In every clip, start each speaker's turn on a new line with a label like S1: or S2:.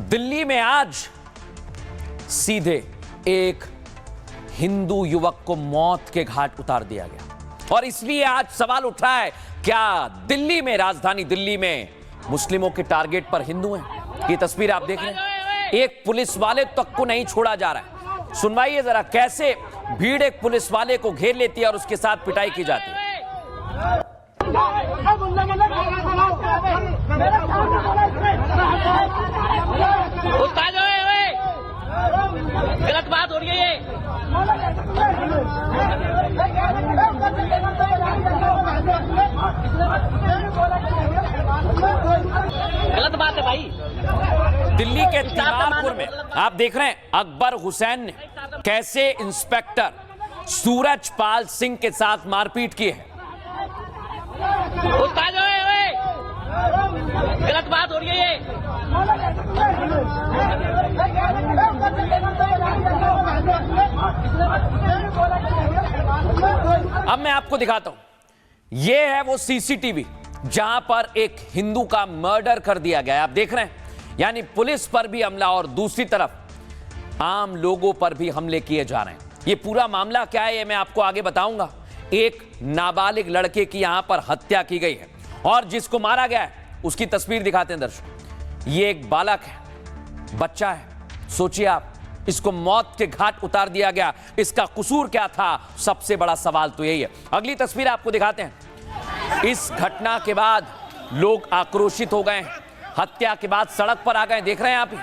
S1: दिल्ली में आज सीधे एक हिंदू युवक को मौत के घाट उतार दिया गया और इसलिए आज सवाल उठ रहा है, क्या दिल्ली में, राजधानी दिल्ली में मुस्लिमों के टारगेट पर हिंदू हैं? ये तस्वीर आप देख रहे हैं, एक पुलिस वाले तक को नहीं छोड़ा जा रहा है। सुनवाइए जरा, कैसे भीड़ एक पुलिस वाले को घेर लेती है और उसके साथ पिटाई की जाती है।
S2: गलत बात हो रही है ये। गलत बात है भाई।
S1: दिल्ली के तिमारपुर में आप देख रहे हैं, अकबर हुसैन ने कैसे इंस्पेक्टर सूरजपाल सिंह के साथ मारपीट की है।
S2: गलत बात हो रही है ये।
S1: अब मैं आपको दिखाता हूं, यह है वो सीसीटीवी जहां पर एक हिंदू का मर्डर कर दिया गया है। आप देख रहे हैं, यानी पुलिस पर भी हमला और दूसरी तरफ आम लोगों पर भी हमले किए जा रहे हैं। यह पूरा मामला क्या है, यह मैं आपको आगे बताऊंगा। एक नाबालिग लड़के की यहां पर हत्या की गई है और जिसको मारा गया है उसकी तस्वीर दिखाते हैं दर्शक। ये एक बालक है, बच्चा है। सोचिए आप, इसको मौत के घाट उतार दिया गया। इसका कसूर क्या था? सबसे बड़ा सवाल तो यही है। अगली तस्वीर आपको दिखाते हैं। इस घटना के बाद लोग आक्रोशित हो गए, हत्या के बाद सड़क पर आ गए। देख रहे हैं आप ही।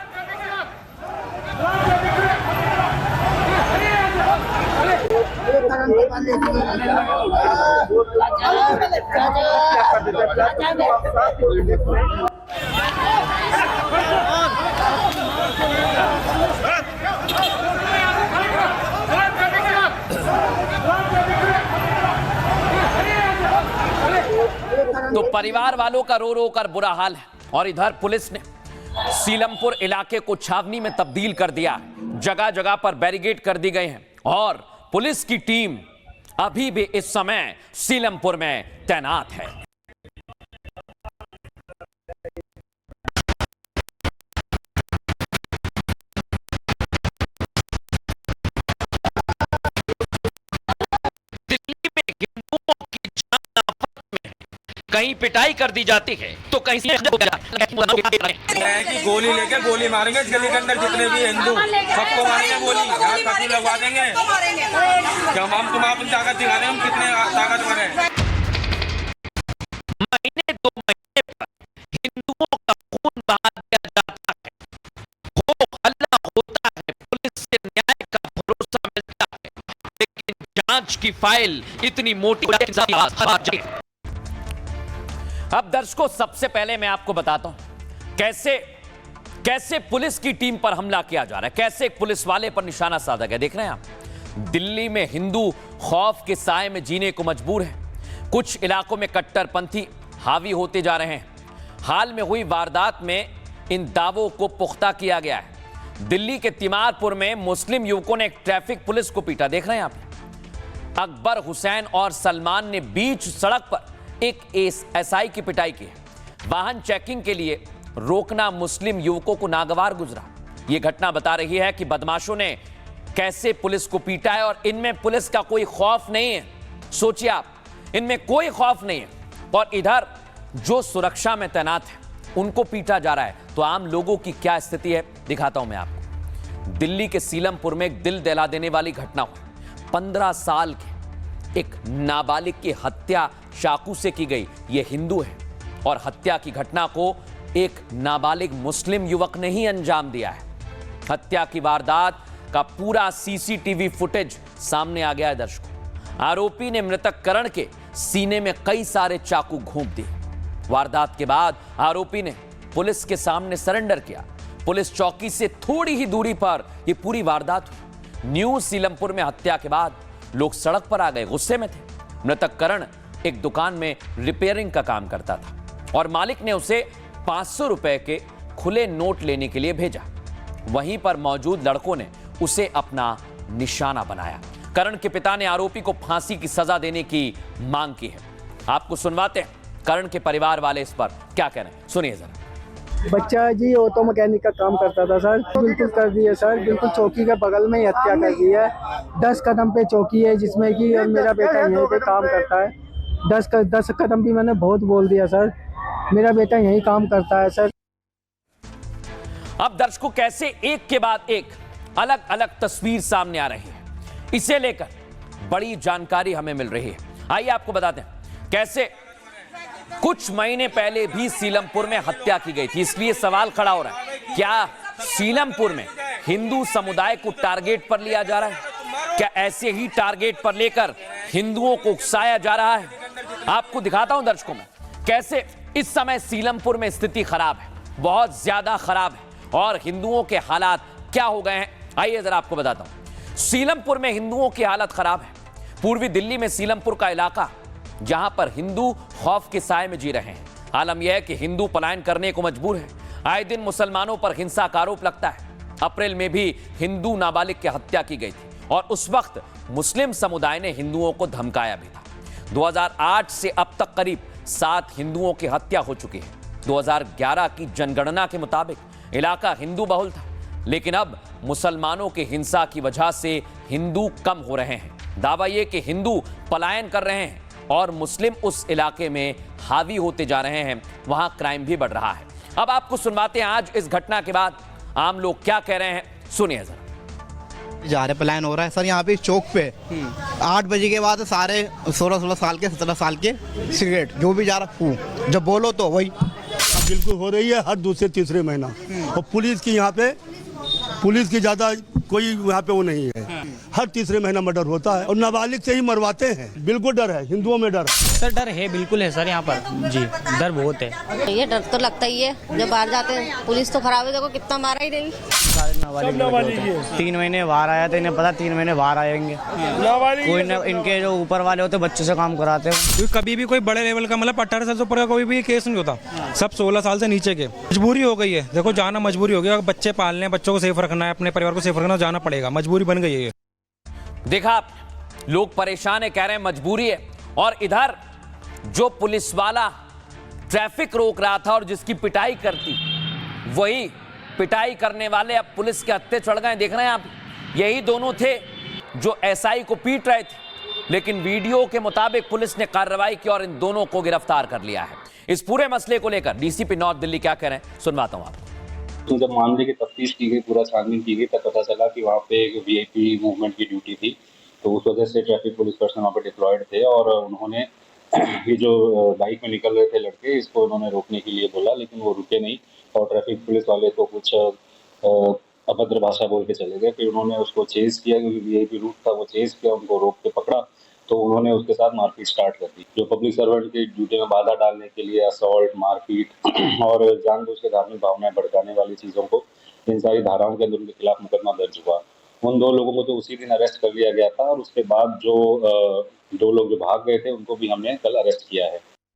S1: तो परिवार वालों का रो रो कर बुरा हाल है और इधर पुलिस ने सीलमपुर इलाके को छावनी में तब्दील कर दिया। जगह जगह पर बैरिकेड कर दी गई हैं और पुलिस की टीम अभी भी इस समय सीलमपुर में तैनात है। कहीं पिटाई कर दी जाती है तो कहीं से
S3: गोली लेके गोली मारेंगे। गली के अंदर जितने भी हिंदू सबको मारेंगे गोली, यहाँ कर्फ्यू लगवा देंगे। क्या तुम आप ताकत दिखा दें, हम कितने ताकतवर हैं।
S1: महीने दो महीने पर हिंदुओं का खून बहा दिया जाता है, हो हल्ला होता है, पुलिस से न्याय का भरोसा मिलता है, लेकिन जांच की फाइल इतनी मोटी। अब दर्शकों, सबसे पहले मैं आपको बताता हूं कैसे पुलिस की टीम पर हमला किया जा रहा है, कैसे एक पुलिस वाले पर निशाना साधा गया। देख रहे हैं आप, दिल्ली में हिंदू खौफ के साए में जीने को मजबूर हैं। कुछ इलाकों में कट्टरपंथी हावी होते जा रहे हैं। हाल में हुई वारदात में इन दावों को पुख्ता किया गया है। दिल्ली के तिमारपुर में मुस्लिम युवकों ने एक ट्रैफिक पुलिस को पीटा। देख रहे हैं आप, अकबर हुसैन और सलमान ने बीच सड़क पर एक एसआई की पिटाई की है। वाहन चेकिंग के लिए रोकना मुस्लिम युवकों को नागवार गुजरा। यह घटना बता रही है कि बदमाशों ने कैसे पुलिस को पीटा है और इनमें पुलिस का कोई खौफ नहीं है। सोचिए आप, इनमें कोई खौफ नहीं है और इधर जो सुरक्षा में तैनात है उनको पीटा जा रहा है। तो आम लोगों की क्या स्थिति है, दिखाता हूं मैं आपको। दिल्ली के सीलमपुर में एक दिल दहला देने वाली घटना हुई। 15 साल के एक नाबालिग की हत्या चाकू से की गई। यह हिंदू है और हत्या की घटना को एक नाबालिग मुस्लिम युवक ने ही अंजाम दिया है। हत्या की वारदात का पूरा सीसीटीवी फुटेज सामने आ गया है दर्शकों। आरोपी ने मृतक करण के सीने में कई सारे चाकू घोंप दिए। वारदात के बाद आरोपी ने पुलिस के सामने सरेंडर किया। पुलिस चौकी से थोड़ी ही दूरी पर यह पूरी वारदात हुई। न्यू सीलमपुर में हत्या के बाद लोग सड़क पर आ गए, गुस्से में थे। मृतक करण एक दुकान में रिपेयरिंग का काम करता था और मालिक ने उसे 500 रुपए के खुले नोट लेने के लिए भेजा। वहीं पर मौजूद लड़कों ने उसे अपना निशाना बनाया। करण के पिता ने आरोपी को फांसी की सजा देने की मांग की है। आपको सुनवाते हैं करण के परिवार वाले इस पर क्या कह रहे हैं, सुनिए जरा।
S4: बच्चा जी ऑटो मैकेनिक का काम करता था सर, बिल्कुल कर दिया सर, बिल्कुल चौकी के बगल में ही हत्या कर दी है। 10 कदम पे चौकी है जिसमें कि और मेरा बेटा यहीं पे काम करता है। 10 कदम भी मैंने बहुत बोल दिया सर, मेरा बेटा यहीं काम करता है सर।
S1: अब दर्शकों कैसे एक के बाद एक अलग अलग तस्वीर सामने आ रही है, इसे लेकर बड़ी जानकारी हमें मिल रही है। आइए आपको बताते हैं कैसे कुछ महीने पहले भी सीलमपुर में हत्या की गई थी। इसलिए सवाल खड़ा हो रहा है, क्या सीलमपुर में हिंदू समुदाय को टारगेट पर लिया जा रहा है? क्या ऐसे ही टारगेट पर लेकर हिंदुओं को उकसाया जा रहा है? आपको दिखाता हूं दर्शकों में कैसे इस समय सीलमपुर में स्थिति खराब है, बहुत ज्यादा खराब है, और हिंदुओं के हालात क्या हो गए हैं आइए जरा आपको बताता हूं। सीलमपुर में हिंदुओं की हालत खराब है। पूर्वी दिल्ली में सीलमपुर का इलाका, जहां पर हिंदू खौफ के साए में जी रहे हैं। आलम यह है कि हिंदू पलायन करने को मजबूर है। आए दिन मुसलमानों पर हिंसा का आरोप लगता है। अप्रैल में भी हिंदू नाबालिग की हत्या की गई थी और उस वक्त मुस्लिम समुदाय ने हिंदुओं को धमकाया भी था। 2008 से अब तक करीब 7 हिंदुओं की हत्या हो चुकी है। 2011 की जनगणना के मुताबिक इलाका हिंदू बहुल था, लेकिन अब मुसलमानों की हिंसा की वजह से हिंदू कम हो रहे हैं। दावा यह कि हिंदू पलायन कर रहे हैं और मुस्लिम उस इलाके में हावी होते जा रहे हैं, वहां क्राइम भी बढ़ रहा है। अब आपको सुनवाते हैं आज इस घटना के बाद आम लोग क्या कह रहे हैं, सुनिए जरा।
S5: जा रहे पलायन हो रहा है सर यहाँ पे चौक पे 8 बजे के बाद सारे 16 साल के 17 साल के सिगरेट जो भी जा रहा फू जब बोलो तो वही
S6: बिल्कुल हो रही है हर दूसरे तीसरे महीना। और पुलिस की यहाँ पे पुलिस की ज़्यादा कोई यहाँ पे वो नहीं है। हर तीसरे महीना मर्डर होता है और नाबालिग से ही मरवाते हैं। बिल्कुल डर है, हिंदुओं में डर है
S7: सर। डर है, बिल्कुल है सर यहाँ पर जी, डर बहुत है।
S8: ये डर तो लगता ही है जब बाहर जाते हैं। पुलिस तो खराब है, देखो कितना मारा ही नहीं।
S7: सारे नाबालिग 3 महीने बाहर आया था, इन्हें पता 3 महीने बाहर आएंगे। कोई न इनके जो ऊपर वाले होते बच्चों से काम कराते हैं।
S9: कभी भी कोई बड़े लेवल का मतलब 18 साल से ऊपर का कोई भी केस नहीं होता, सब 16 साल से नीचे के। मजबूरी हो गई है, देखो जाना मजबूरी हो गया। बच्चे पालने, बच्चों को सेफ रखना है, अपने परिवार को सेफ रखना, जाना पड़ेगा, मजबूरी बन गई है।
S1: देखा आप, लोग परेशान है, कह रहे हैं मजबूरी है। और इधर जो पुलिस वाला ट्रैफिक रोक रहा था और जिसकी पिटाई करती, वही पिटाई करने वाले अब पुलिस के हत्थे चढ़ गए। देख रहे हैं आप, यही दोनों थे जो एसआई को पीट रहे थे, लेकिन वीडियो के मुताबिक पुलिस ने कार्रवाई की और इन दोनों को गिरफ्तार कर लिया है। इस पूरे मसले को लेकर डीसीपी नॉर्थ दिल्ली क्या कह रहे हैं, सुनवाता हूं आपको।
S10: तो जब मामले की तफ्तीश की गई, पूरा छानबीन की गई, तब पता चला कि वहाँ पे एक वीआईपी मूवमेंट की ड्यूटी थी। तो उस वजह से ट्रैफिक पुलिस पर्सन वहाँ पे डिप्लॉयड थे और उन्होंने ये जो बाइक में निकल रहे थे लड़के, इसको उन्होंने रोकने के लिए बोला, लेकिन वो रुके नहीं और ट्रैफिक पुलिस वाले तो कुछ अभद्र भाषा बोल के चले गए। फिर उन्होंने उसको चेज किया, क्योंकि वीआईपी रूट था, वो चेज किया, उनको रोक के पकड़ा, तो उन्होंने उसके साथ मारपीट स्टार्ट कर दी। जो पब्लिक सर्वेंट की ड्यूटी में बाधा डालने के लिए असॉल्ट, मारपीट और जानबूझ के धार्मिक भावनाएं भड़काने वाली चीज़ों को, इन सारी धाराओं के अंदर उनके खिलाफ मुकदमा दर्ज हुआ। उन 2 लोगों को तो उसी दिन अरेस्ट कर लिया गया था और उसके बाद जो 2 लोग जो भाग गए थे उनको भी हमने कल अरेस्ट किया है।